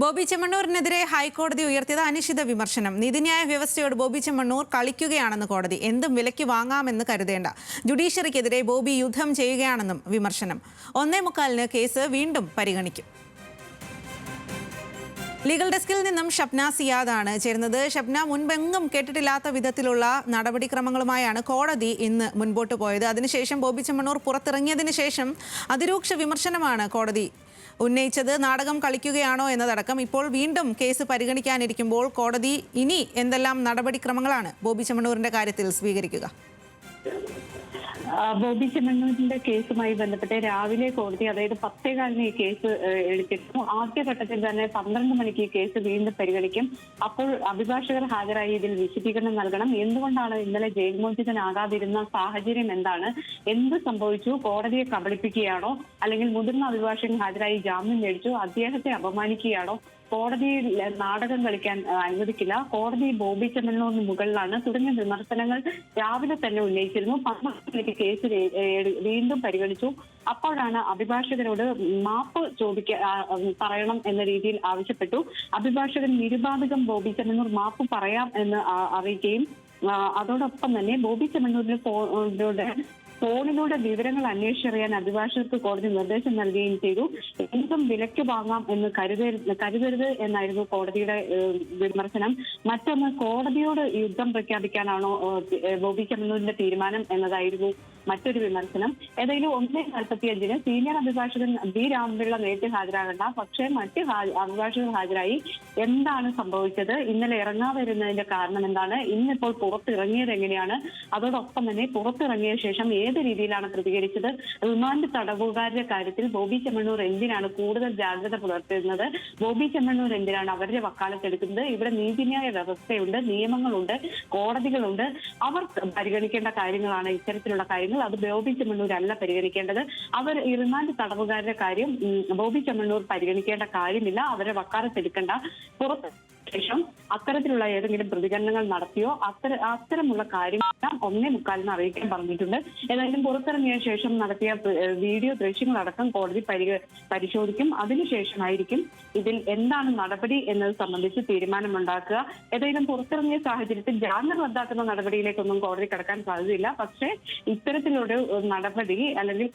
ബോബി ചെമ്മണ്ണൂരിനെതിരെ ഹൈക്കോടതി ഉയർത്തിയത് അനിശ്ചിത വിമർശനം. നീതിന്യായ വ്യവസ്ഥയോട് ബോബി ചെമ്മണ്ണൂർ കളിക്കുകയാണെന്ന് കോടതി. എന്തും വിലയ്ക്ക് വാങ്ങാമെന്ന് കരുതേണ്ട. ജുഡീഷ്യറിക്കെതിരെ ബോബി യുദ്ധം ചെയ്യുകയാണെന്നും വിമർശനം. 1:45-ന് കേസ് വീണ്ടും പരിഗണിക്കും. ലീഗൽ ഡെസ്കിൽ നിന്നും ഷബ്ന സിയാദാണ് ചേരുന്നത്. ഷബ്ന, മുൻപെങ്ങും കേട്ടിട്ടില്ലാത്ത വിധത്തിലുള്ള നടപടിക്രമങ്ങളുമായാണ് കോടതി ഇന്ന് മുൻപോട്ട് പോയത്. അതിനുശേഷം ബോബി ചെമ്മണ്ണൂർ പുറത്തിറങ്ങിയതിനു ശേഷം അതിരൂക്ഷ വിമർശനമാണ് കോടതി ഉന്നയിച്ചത്. നാടകം കളിക്കുകയാണോ എന്നതടക്കം. ഇപ്പോൾ വീണ്ടും കേസ് പരിഗണിക്കാനിരിക്കുമ്പോൾ കോടതി ഇനി എന്തെല്ലാം നടപടിക്രമങ്ങളാണ് ബോബി ചെമ്മണ്ണൂരിന്റെ കാര്യത്തിൽ സ്വീകരിക്കുക? ബോബി ചെമ്മണ്ണൂരിന്റെ കേസുമായി ബന്ധപ്പെട്ട് രാവിലെ കോടതി, അതായത് 10:15-ന് ഈ കേസ് എടുത്തിരുന്നു. ആദ്യഘട്ടത്തിൽ തന്നെ 12 മണിക്ക് ഈ കേസ് വീണ്ടും പരിഗണിക്കും. അപ്പോൾ അഭിഭാഷകർ ഹാജരായി ഇതിൽ വിശദീകരണം നൽകണം. എന്തുകൊണ്ടാണ് ഇന്നലെ ജയിൽ മോചിതനാകാതിരുന്ന സാഹചര്യം എന്താണ്, എന്ത് സംഭവിച്ചു, കോടതിയെ കബളിപ്പിക്കുകയാണോ, അല്ലെങ്കിൽ മുതിർന്ന അഭിഭാഷകൻ ഹാജരായി ജാമ്യം മേടിച്ചു, അദ്ദേഹത്തെ അപമാനിക്കുകയാണോ, കോടതിയിൽ നാടകം കളിക്കാൻ അനുവദിക്കില്ല, കോടതി ബോബി ചെമ്മണ്ണൂരിന് മുകളിലാണ് തുടങ്ങിയ വിമർശനങ്ങൾ രാവിലെ തന്നെ ഉന്നയിച്ചിരുന്നു. 12 മണിക്ക് കേസ് വീണ്ടും പരിഗണിച്ചു. അപ്പോഴാണ് അഭിഭാഷകരോട് മാപ്പ് പറയണം എന്ന രീതിയിൽ ആവശ്യപ്പെട്ടു. അഭിഭാഷകൻ നിരുപാധികം ബോബി ചെമ്മണ്ണൂർ മാപ്പ് പറയാം എന്ന് അറിയിക്കുകയും അതോടൊപ്പം തന്നെ ബോബി ചെമ്മണ്ണൂരിന്റെ ഫോണിലൂടെ വിവരങ്ങൾ അന്വേഷിച്ചറിയാൻ അഭിഭാഷകർക്ക് കോടതി നിർദ്ദേശം നൽകുകയും ചെയ്തു. എന്തും വിലയ്ക്ക് വാങ്ങാം എന്ന് കരുതരുത് എന്നായിരുന്നു കോടതിയുടെ വിമർശനം. മറ്റൊന്ന്, കോടതിയോട് യുദ്ധം പ്രഖ്യാപിക്കാനാണോ ബോബി ചെമ്മണ്ണൂരിന്റെ തീരുമാനം എന്നതായിരുന്നു മറ്റൊരു വിമർശനം. ഏതായാലും 1:45-ന് സീനിയർ അഭിഭാഷകൻ ബി രാമപിള്ള നേരിട്ട് ഹാജരാകണ്ട, പക്ഷേ മറ്റ് അഭിഭാഷകർ ഹാജരായി. എന്താണ് സംഭവിച്ചത്, ഇന്നലെ ഇറങ്ങാതിരുന്നതിന്റെ കാരണം എന്താണ്, ഇന്നിപ്പോൾ പുറത്തിറങ്ങിയത് എങ്ങനെയാണ്, അതോടൊപ്പം തന്നെ പുറത്തിറങ്ങിയ ശേഷം ഏത് രീതിയിലാണ് പ്രതികരിച്ചത്, റിമാൻഡ് തടവുകാരുടെ കാര്യത്തിൽ ബോബി ചെമ്മണ്ണൂർ എന്തിനാണ് കൂടുതൽ ജാഗ്രത പുലർത്തുന്നത്, ബോബി ചെമ്മണ്ണൂർ എന്തിനാണ് അവരുടെ വക്കാലത്തെടുക്കുന്നത്, ഇവിടെ നീതിന്യായ വ്യവസ്ഥയുണ്ട്, നിയമങ്ങളുണ്ട്, കോടതികളുണ്ട്, അവർ പരിഗണിക്കേണ്ട കാര്യങ്ങളാണ് ഇത്തരത്തിലുള്ള കാര്യങ്ങൾ. അത് ബോബി ചെമ്മണ്ണൂരല്ല പരിഗണിക്കേണ്ടത്. അവർ ഈ റിമാൻഡ് തടവുകാരുടെ കാര്യം ബോബി ചെമ്മണ്ണൂർ പരിഗണിക്കേണ്ട കാര്യമില്ല, അവരെ വക്കാലത്തെടുക്കേണ്ട. പുറത്ത് ശേഷം അത്തരത്തിലുള്ള ഏതെങ്കിലും പ്രതികരണങ്ങൾ നടത്തിയോ അത്തരമുള്ള കാര്യങ്ങളെല്ലാം 1:45-ന് അറിയിക്കാൻ പറഞ്ഞിട്ടുണ്ട്. ഏതായാലും പുറത്തിറങ്ങിയ ശേഷം നടത്തിയ വീഡിയോ ദൃശ്യങ്ങളടക്കം കോടതി പരിശോധിക്കും. അതിനുശേഷമായിരിക്കും ഇതിൽ എന്താണ് നടപടി എന്നത് സംബന്ധിച്ച് തീരുമാനമുണ്ടാക്കുക. ഏതായാലും പുറത്തിറങ്ങിയ സാഹചര്യത്തിൽ ജാമ്യം റദ്ദാക്കുന്ന നടപടിയിലേക്കൊന്നും കോടതി കടക്കാൻ സാധ്യതയില്ല. പക്ഷേ ഇത്തരത്തിലൊരു നടപടി അല്ലെങ്കിൽ